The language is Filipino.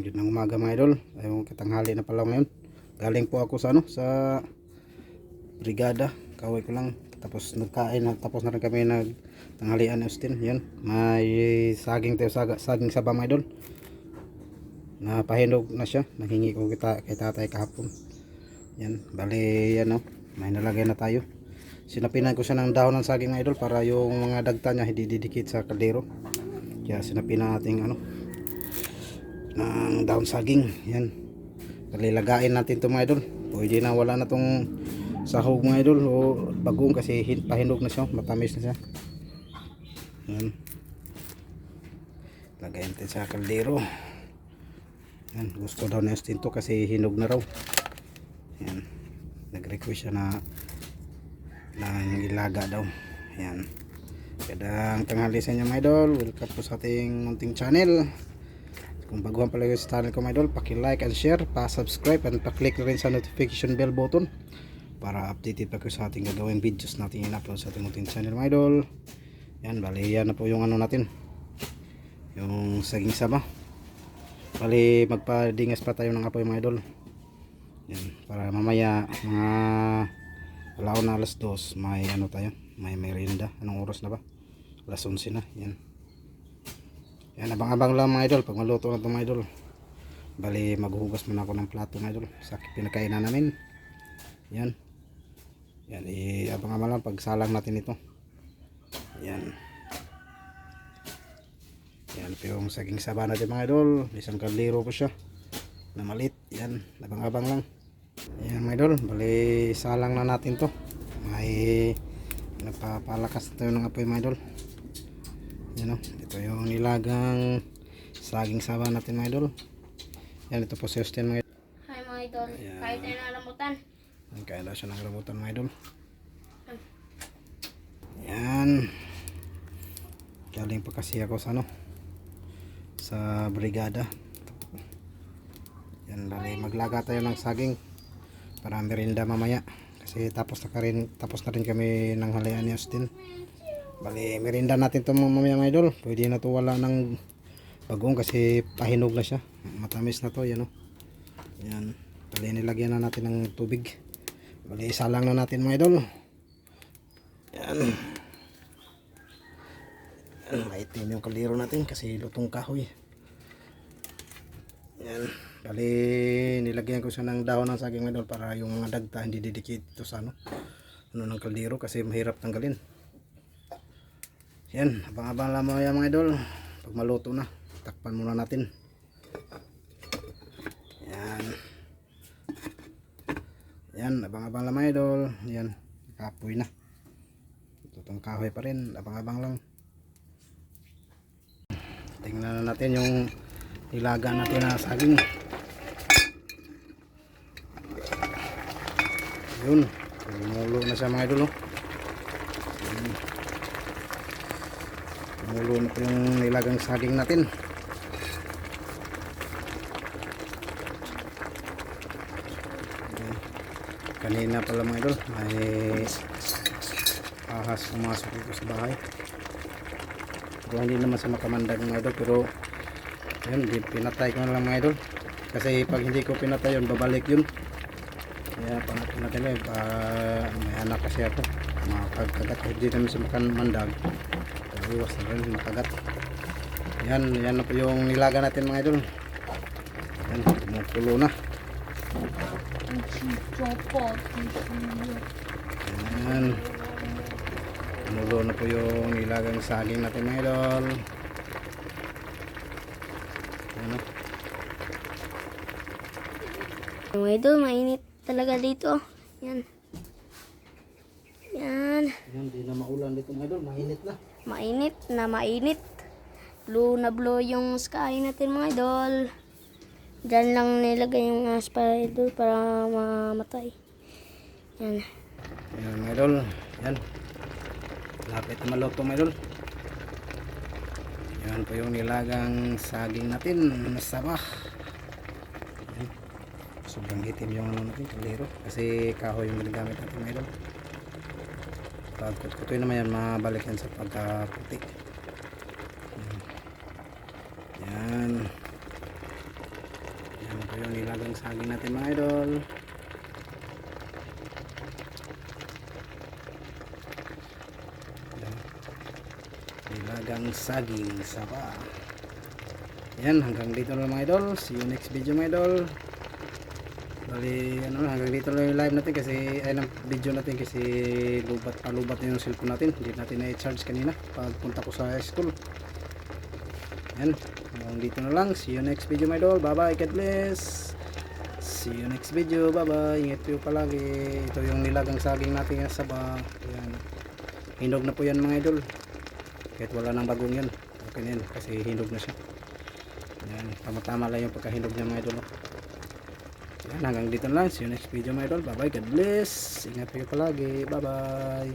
Yun ng umaga mga idol. Ayun, katanghali na pala ngayon. Galing po ako sa sa brigada. Kaway ko lang. Tapos nagkain na, tapos na rin kami nagtanghalian ni Austin. Yun, may saging tayo, saging saba mga idol. Napahinog na siya. Nanghingi ko kay tatay kahapon. Yan, bali yan, may nalagay na tayo. Sinapinan ko siya ng dahon ng saging mga idol para yung mga dagta niya hindi didikit sa kaldero. Kaya sinapinan natin ng dahon saging. Yan, palilagain natin ito mga idol. Pwede na, wala na tong sahog mga idol o bagong kasi pahinog na siya, matamis na siya. Yan, lagayin natin sa kaldero. Yan, gusto daw na Austin to kasi hinog na raw. Yan, nag-request siya na ilaga daw. Yan, kadang tanghali sa inyo mga idol. Welcome po sa ating munting channel. Kung baguhan pala yung channel ko mga idol, paki-like and share, pa-subscribe and pa-click na rin sa notification bell button para updated pa ko sa ating gagawing videos natin in-upload sa ating munting channel mga idol. Yan, bali yan na po yung natin, yung saging saba. Bali magpadingas pa tayo ng apoy mga idol. Yan, para mamaya mga alaon na alas 2 may tayo, may merienda. Anong oras na ba? Alas 11 na. Yan, yan, abang-abang lang mga idol pag maluto na ito mga idol. Bali maghuhugas muna ako ng plato mga idol sa pinakainan namin. Yan, yan, abang-abang lang pag salang natin ito. Yan, yan po yung saging saba natin mga idol. Isang kaldero po siya na maliit. Yan, abang-abang lang. Yan mga idol, bali salang na natin to. May nagpapalakas tayo ng apoy mga idol. Yan, ito yung nilagang saging saba natin mga idol. Yan, ito po si Austin mga idol. Hi mga idol, kahit tayo ng rambutan. Kaya daw siya ng rambutan mga idol. Yan, galing pa kasi ako sa sa brigada. Yan, bali maglaga tayo ng saging para merienda mamaya kasi tapos na rin kami ng halian ni Austin. Bali merienda natin to mamaya mga idol. Pwede na to, wala ng bagong kasi pahinog na siya, matamis na to. Yan, yan, bali nilagyan na natin ng tubig. Bali isalang na natin mga idol. Yan, yan, maitim yung kaldero natin kasi lutong kahoy. Yan, bali nilagyan ko siya ng dahon ng saging mga idol para yung mga dagta hindi didikit ito sa ng kaldero kasi mahirap tanggalin. Yan, abang-abang lang mga idol. Pag maluto na, takpan muna natin. Yan, yan, abang-abang lang mga idol. Yan, kapoy na, tutong kahoy pa rin, abang-abang lang. Tingnan na natin yung nilaga natin na saging. Yun, tumulo na siya mga idol. Tumulo na po yung nilagang saging natin. Kanina pala mga idol, may ahas pumasok dito sa bahay. Pero hindi naman sa makamandag mga idol, pero yun, pinatay ko na lang mga idol kasi pag hindi ko pinatay yun, babalik yun. Kaya panatay natin may anak kasi ako, makakagat, hindi naman sa makamandag, iwas na rin makagat. Yan, yan na po yung nilaga natin mga idol. Yan, tumutulo na. Yan, tumulo na po yung nilagang saging natin mga idol. Mga idol, mainit talaga dito. Yan. Yan. Yan, di na maulan dito mga idol, mainit na. Mainit na mainit. Blue na blue yung sky natin mga idol. Diyan lang nilagay yung para idol para mamatay. Yan. Yan mga idol, yan. Lapit na maluto mga idol. Yan po yung nilagang saging natin na saba. Yan. Sobrang itim yung natin, kaldero. Kasi kahoy yung ginagamit natin mga idol. Pag kutoy naman yan, mabalik yan sa pagkaputi. Yan. yung nilagang saging natin mga idol. Nilagang saging saba. Yan, hanggang dito na lang mga idol. See you next video mga idol. Bali, hanggang dito lang yung live natin kasi, ay ng video natin kasi palubat na yung cellphone natin. Hindi natin na-charge kanina pagpunta ko sa school. Yan, hanggang dito na lang. See you next video mga idol. Bye bye, God bless. See you next video. Bye bye. Ingat po palagi. Ito yung nilagang saging natin sa saba. Yan. Hinog na po yan mga idol. Kahit wala nang bagong yan. Okay na yan kasi hinog na siya. Yan, tama-tama lang yung pagkahinog niya mga idol. Yan, hanggang dito na lang. See you next video mga idol. Bye bye. God bless. Ingat po palagi. Bye bye.